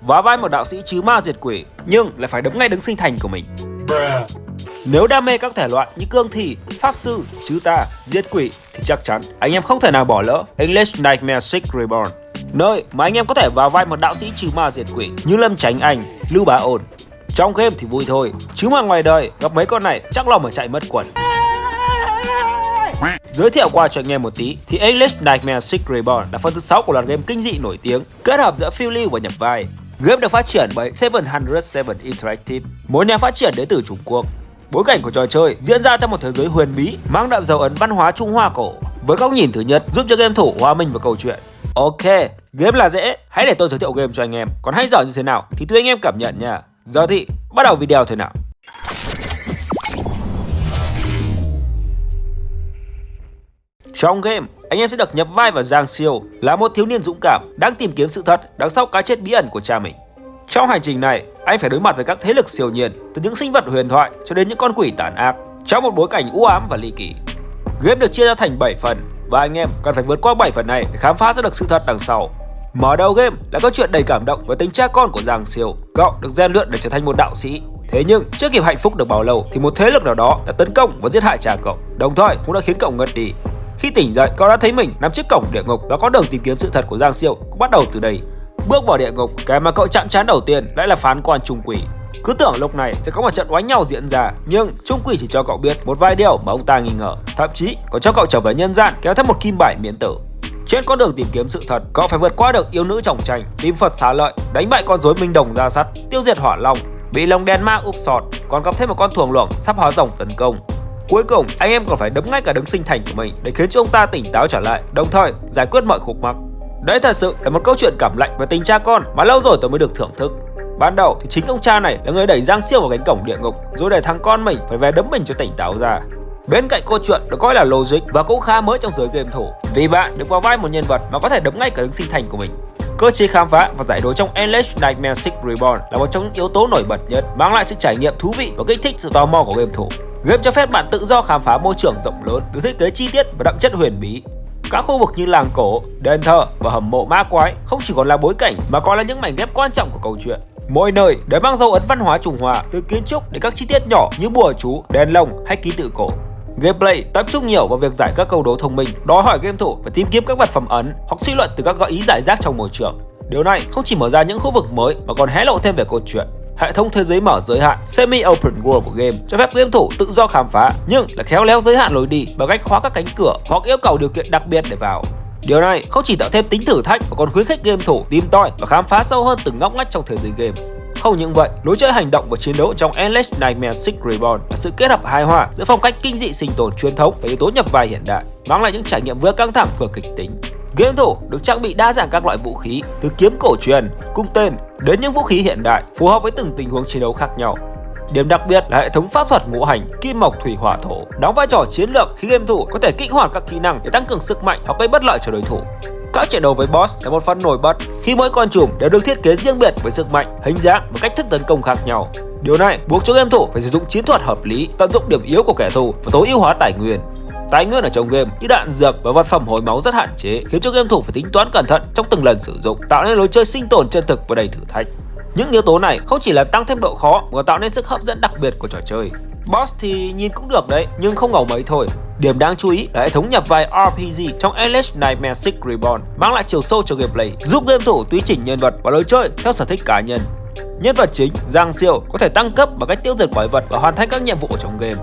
và vai một đạo sĩ trừ ma diệt quỷ, nhưng lại phải đấm ngay đứng sinh thành của mình. Nếu đam mê các thể loại như cương thi, pháp sư, trừ tà, diệt quỷ thì chắc chắn anh em không thể nào bỏ lỡ English Nightmare 6 Reborn, nơi mà anh em có thể vào vai một đạo sĩ trừ ma diệt quỷ như Lâm Chánh Anh, Lưu Bá Ôn. Trong game thì vui thôi, chứ mà ngoài đời gặp mấy con này chắc lòng mà chạy mất quần. Giới thiệu qua cho anh em một tí thì English Nightmare 6 Reborn là phần thứ 6 của loạt game kinh dị nổi tiếng kết hợp giữa phiêu lưu và nhập vai. Game được phát triển bởi 707 Interactive, một nhà phát triển đến từ Trung Quốc. Bối cảnh của trò chơi diễn ra trong một thế giới huyền bí mang đậm dấu ấn văn hóa Trung Hoa cổ, với góc nhìn thứ nhất giúp cho game thủ hòa mình vào câu chuyện. Ok, game là dễ, hãy để tôi giới thiệu game cho anh em, còn hay giỏi như thế nào thì tùy anh em cảm nhận nha. Giờ thì bắt đầu video thôi nào. Trong game, anh em sẽ được nhập vai vào Giang Siêu, là một thiếu niên dũng cảm đang tìm kiếm sự thật đằng sau cái chết bí ẩn của cha mình. Trong hành trình này, anh phải đối mặt với các thế lực siêu nhiên, từ những sinh vật huyền thoại cho đến những con quỷ tàn ác, trong một bối cảnh u ám và ly kỳ. Game được chia ra thành 7 phần và anh em cần phải vượt qua 7 phần này để khám phá ra được sự thật đằng sau. Mở đầu game là câu chuyện đầy cảm động với tính cha con của Giang Siêu. Cậu được rèn luyện để trở thành một đạo sĩ. Thế nhưng chưa kịp hạnh phúc được bao lâu thì một thế lực nào đó đã tấn công và giết hại cha cậu, đồng thời cũng đã khiến cậu ngất đi. Khi tỉnh dậy, cậu đã thấy mình nằm trước cổng địa ngục và con đường tìm kiếm sự thật của Giang Siêu cũng bắt đầu từ đây. Bước vào địa ngục, cái mà cậu chạm trán đầu tiên lại là phán quan Trung Quỷ. Cứ tưởng lúc này sẽ có một trận oánh nhau diễn ra, nhưng Trung Quỷ chỉ cho cậu biết một vài điều mà ông ta nghi ngờ, thậm chí còn cho cậu trở về nhân gian kéo theo một kim bài miễn tử. Trên con đường tìm kiếm sự thật, cậu phải vượt qua được yêu nữ trọng tranh, tìm Phật xá lợi, đánh bại con rối Minh Đồng ra sắt, tiêu diệt Hỏa Long, bị lồng đèn ma úp sọt, còn gặp thêm một con thuồng luồng sắp hóa rồng tấn công. Cuối cùng, anh em còn phải đấm ngay cả đứng sinh thành của mình để khiến cho ông ta tỉnh táo trở lại, đồng thời giải quyết mọi khúc mắc. Đấy thật sự là một câu chuyện cảm lạnh về tình cha con mà lâu rồi tôi mới được thưởng thức. Ban đầu thì chính ông cha này là người đẩy Giang Siêu vào cánh cổng địa ngục, rồi để thằng con mình phải về đấm mình cho tỉnh táo ra. Bên cạnh câu chuyện được coi là logic và cũng khá mới trong giới game thủ, vì bạn được vào vai một nhân vật mà có thể đấm ngay cả đứng sinh thành của mình. Cơ chế khám phá và giải đố trong English Nightmare 6 Reborn là một trong những yếu tố nổi bật nhất, mang lại sự trải nghiệm thú vị và kích thích sự tò mò của game thủ. Game cho phép bạn tự do khám phá môi trường rộng lớn, được thiết kế chi tiết và đậm chất huyền bí. Các khu vực như làng cổ, đền thờ và hầm mộ ma quái không chỉ còn là bối cảnh mà còn là những mảnh ghép quan trọng của câu chuyện. Mỗi nơi đều mang dấu ấn văn hóa Trung Hoa, từ kiến trúc đến các chi tiết nhỏ như bùa chú, đèn lồng hay ký tự cổ. Gameplay tập trung nhiều vào việc giải các câu đố thông minh, đòi hỏi game thủ phải tìm kiếm các vật phẩm ấn hoặc suy luận từ các gợi ý giải rác trong môi trường. Điều này không chỉ mở ra những khu vực mới mà còn hé lộ thêm về câu chuyện. Hệ thống thế giới mở giới hạn semi-open world của game cho phép game thủ tự do khám phá, nhưng là khéo léo giới hạn lối đi bằng cách khóa các cánh cửa hoặc yêu cầu điều kiện đặc biệt để vào. Điều này không chỉ tạo thêm tính thử thách mà còn khuyến khích game thủ tìm tòi và khám phá sâu hơn từng ngóc ngách trong thế giới game. Không những vậy, lối chơi hành động và chiến đấu trong English Nightmare 6 Reborn là sự kết hợp hài hòa giữa phong cách kinh dị sinh tồn truyền thống và yếu tố nhập vai hiện đại, mang lại những trải nghiệm vừa căng thẳng vừa kịch tính. Game thủ được trang bị đa dạng các loại vũ khí, từ kiếm cổ truyền, cung tên đến những vũ khí hiện đại phù hợp với từng tình huống chiến đấu khác nhau. Điểm đặc biệt là hệ thống pháp thuật ngũ hành kim mộc thủy hỏa thổ đóng vai trò chiến lược khi game thủ có thể kích hoạt các kỹ năng để tăng cường sức mạnh hoặc gây bất lợi cho đối thủ. Các trận đấu với boss là một phần nổi bật khi mỗi con trùng đều được thiết kế riêng biệt với sức mạnh, hình dáng và cách thức tấn công khác nhau. Điều này buộc cho game thủ phải sử dụng chiến thuật hợp lý, tận dụng điểm yếu của kẻ thù và tối ưu hóa tài nguyên. Tài nguyên ở trong game như đạn dược và vật phẩm hồi máu rất hạn chế, khiến cho game thủ phải tính toán cẩn thận trong từng lần sử dụng, tạo nên lối chơi sinh tồn chân thực và đầy thử thách. Những yếu tố này không chỉ làm tăng thêm độ khó mà tạo nên sức hấp dẫn đặc biệt của trò chơi. Boss thì nhìn cũng được đấy, nhưng không ngầu mấy thôi. Điểm đáng chú ý là hệ thống nhập vai RPG trong English Nightmare 6 Reborn mang lại chiều sâu cho gameplay, giúp game thủ tùy chỉnh nhân vật và lối chơi theo sở thích cá nhân. Nhân vật chính Giang Siêu có thể tăng cấp bằng cách tiêu diệt quái vật và hoàn thành các nhiệm vụ trong game.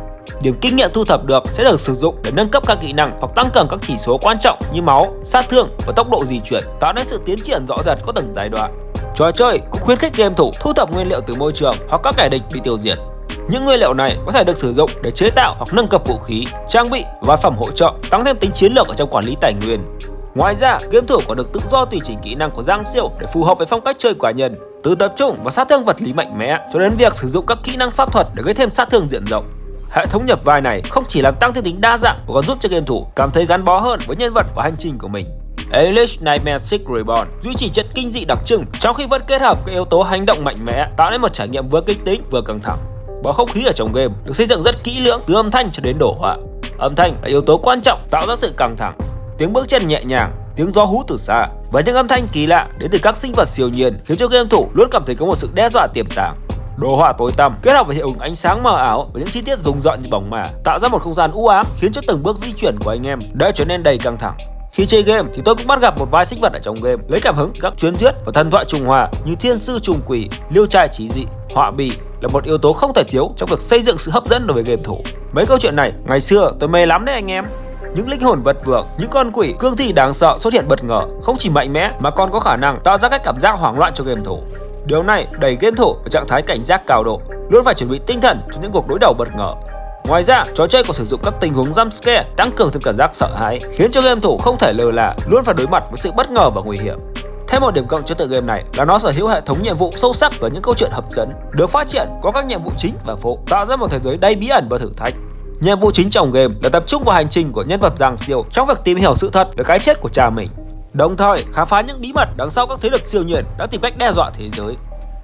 Điểm kinh nghiệm thu thập được sẽ được sử dụng để nâng cấp các kỹ năng hoặc tăng cường các chỉ số quan trọng như máu, sát thương và tốc độ di chuyển, tạo nên sự tiến triển rõ rệt có từng giai đoạn. Trò chơi cũng khuyến khích game thủ thu thập nguyên liệu từ môi trường hoặc các kẻ địch bị tiêu diệt. Những nguyên liệu này có thể được sử dụng để chế tạo hoặc nâng cấp vũ khí, trang bị và vật phẩm hỗ trợ, tăng thêm tính chiến lược ở trong quản lý tài nguyên. Ngoài ra, game thủ còn được tự do tùy chỉnh kỹ năng của Giang Siêu để phù hợp với phong cách chơi cá nhân, từ tập trung và sát thương vật lý mạnh mẽ cho đến việc sử dụng các kỹ năng pháp thuật để gây thêm sát thương diện rộng. Hệ thống nhập vai này không chỉ làm tăng thêm tính đa dạng mà còn giúp cho game thủ cảm thấy gắn bó hơn với nhân vật và hành trình của mình. English Nightmare 6 Reborn duy trì chất kinh dị đặc trưng trong khi vẫn kết hợp các yếu tố hành động mạnh mẽ, tạo nên một trải nghiệm vừa kịch tính vừa căng thẳng. Bầu không khí ở trong game được xây dựng rất kỹ lưỡng, từ âm thanh cho đến đồ họa. Âm thanh là yếu tố quan trọng tạo ra sự căng thẳng. Tiếng bước chân nhẹ nhàng, tiếng gió hú từ xa và những âm thanh kỳ lạ đến từ các sinh vật siêu nhiên khiến cho game thủ luôn cảm thấy có một sự đe dọa tiềm tàng. Đồ họa tối tăm kết hợp với hiệu ứng ánh sáng mờ ảo và những chi tiết rùng rợn như bóng ma tạo ra một không gian u ám khiến cho từng bước di chuyển của anh em đã trở nên đầy căng thẳng. Khi chơi game thì tôi cũng bắt gặp một vài sinh vật ở trong game lấy cảm hứng từ các truyền thuyết và thần thoại Trung Hoa như thiên sư trùng quỷ, liêu trai chí dị, họa bì là một yếu tố không thể thiếu trong việc xây dựng sự hấp dẫn đối với game thủ. Mấy câu chuyện này ngày xưa tôi mê lắm đấy anh em. Những linh hồn vật vượng, những con quỷ cương thi đáng sợ xuất hiện bất ngờ, không chỉ mạnh mẽ mà còn có khả năng tạo ra các cảm giác hoảng loạn cho game thủ. Điều này đẩy game thủ vào trạng thái cảnh giác cao độ, luôn phải chuẩn bị tinh thần cho những cuộc đối đầu bất ngờ. Ngoài ra, trò chơi còn sử dụng các tình huống jumpscare tăng cường thêm cảm giác sợ hãi, khiến cho game thủ không thể lơ là, luôn phải đối mặt với sự bất ngờ và nguy hiểm. Thêm một điểm cộng cho tựa game này là nó sở hữu hệ thống nhiệm vụ sâu sắc và những câu chuyện hấp dẫn, được phát triển qua các nhiệm vụ chính và phụ, tạo ra một thế giới đầy bí ẩn và thử thách. Nhiệm vụ chính trong game là tập trung vào hành trình của nhân vật Giang Siêu trong việc tìm hiểu sự thật về cái chết của cha mình, đồng thời khám phá những bí mật đằng sau các thế lực siêu nhiên đã tìm cách đe dọa thế giới.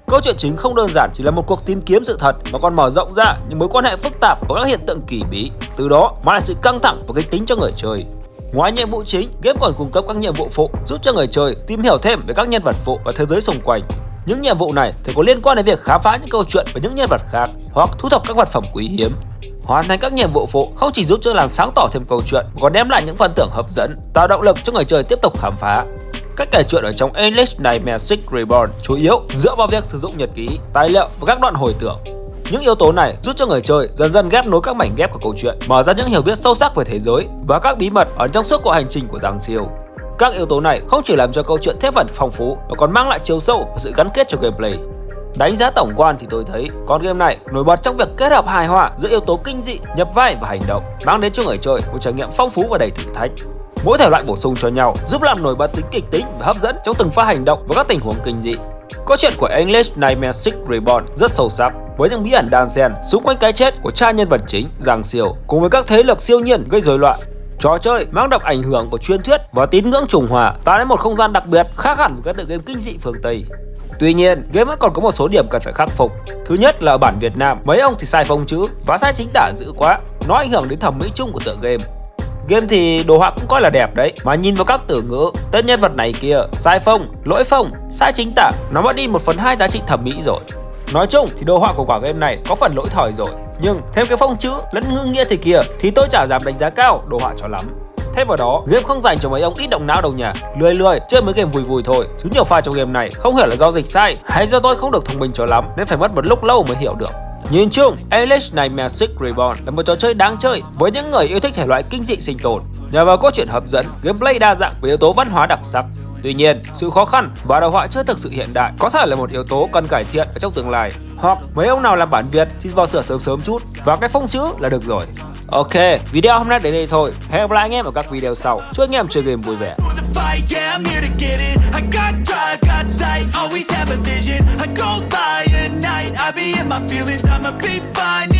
Câu chuyện chính không đơn giản chỉ là một cuộc tìm kiếm sự thật mà còn mở rộng ra những mối quan hệ phức tạp và các hiện tượng kỳ bí, từ đó mang lại sự căng thẳng và kịch tính cho người chơi. Ngoài nhiệm vụ chính, game còn cung cấp các nhiệm vụ phụ giúp cho người chơi tìm hiểu thêm về các nhân vật phụ và thế giới xung quanh. Những nhiệm vụ này thì có liên quan đến việc khám phá những câu chuyện về những nhân vật khác hoặc thu thập các vật phẩm quý hiếm. Hoàn thành các nhiệm vụ phụ không chỉ giúp cho làm sáng tỏ thêm câu chuyện mà còn đem lại những phần thưởng hấp dẫn, tạo động lực cho người chơi tiếp tục khám phá. Cách kể chuyện ở trong English Nightmare 6 Reborn chủ yếu dựa vào việc sử dụng nhật ký, tài liệu và các đoạn hồi tưởng. Những yếu tố này giúp cho người chơi dần dần ghép nối các mảnh ghép của câu chuyện, mở ra những hiểu biết sâu sắc về thế giới và các bí mật ở trong suốt cuộc hành trình của Giang Siêu. Các yếu tố này không chỉ làm cho câu chuyện thêm phần phong phú mà còn mang lại chiều sâu và sự gắn kết cho gameplay. Đánh giá tổng quan thì tôi thấy con game này nổi bật trong việc kết hợp hài hòa giữa yếu tố kinh dị, nhập vai và hành động, mang đến cho người chơi một trải nghiệm phong phú và đầy thử thách. Mỗi thể loại bổ sung cho nhau giúp làm nổi bật tính kịch tính và hấp dẫn trong từng pha hành động và các tình huống kinh dị. Câu chuyện của English Nightmare 6 Reborn rất sâu sắc với những bí ẩn đan xen xung quanh cái chết của cha nhân vật chính Giang Siêu cùng với các thế lực siêu nhiên gây rối loạn. Trò chơi mang đậm ảnh hưởng của truyền thuyết và tín ngưỡng Trung Hoa, tạo nên một không gian đặc biệt khác hẳn với các tựa game kinh dị phương Tây. Tuy nhiên, game vẫn còn có một số điểm cần phải khắc phục. Thứ nhất là ở bản Việt Nam, mấy ông thì sai phông chữ và sai chính tả dữ quá, nó ảnh hưởng đến thẩm mỹ chung của tựa game. Game thì đồ họa cũng coi là đẹp đấy, mà nhìn vào các từ ngữ, tên nhân vật này kia, sai phông, lỗi phông, sai chính tả, nó mất đi 1/2 giá trị thẩm mỹ rồi. Nói chung thì đồ họa của quả game này có phần lỗi thời rồi, nhưng thêm cái phông chữ lẫn ngữ nghĩa thì kia thì tôi chả dám đánh giá cao đồ họa cho lắm. Thêm vào đó, game không dành cho mấy ông ít động não đâu nha, lười chơi mấy game vui vui thôi, chứ nhiều pha trong game này không hiểu là do dịch sai hay do tôi không được thông minh cho lắm nên phải mất một lúc lâu mới hiểu được. Nhìn chung, English Nightmare 6 Reborn là một trò chơi đáng chơi với những người yêu thích thể loại kinh dị sinh tồn, nhờ vào cốt truyện hấp dẫn, gameplay đa dạng với yếu tố văn hóa đặc sắc. Tuy nhiên, sự khó khăn và đồ họa chưa thực sự hiện đại có thể là một yếu tố cần cải thiện ở trong tương lai. Hoặc mấy ông nào làm bản Việt thì vào sửa sớm chút và cái phông chữ là được rồi. Ok, video hôm nay đến đây thôi. Hẹn gặp lại anh em ở các video sau. Chúc anh em chơi game vui vẻ. I be in my feelings, I'ma be fine.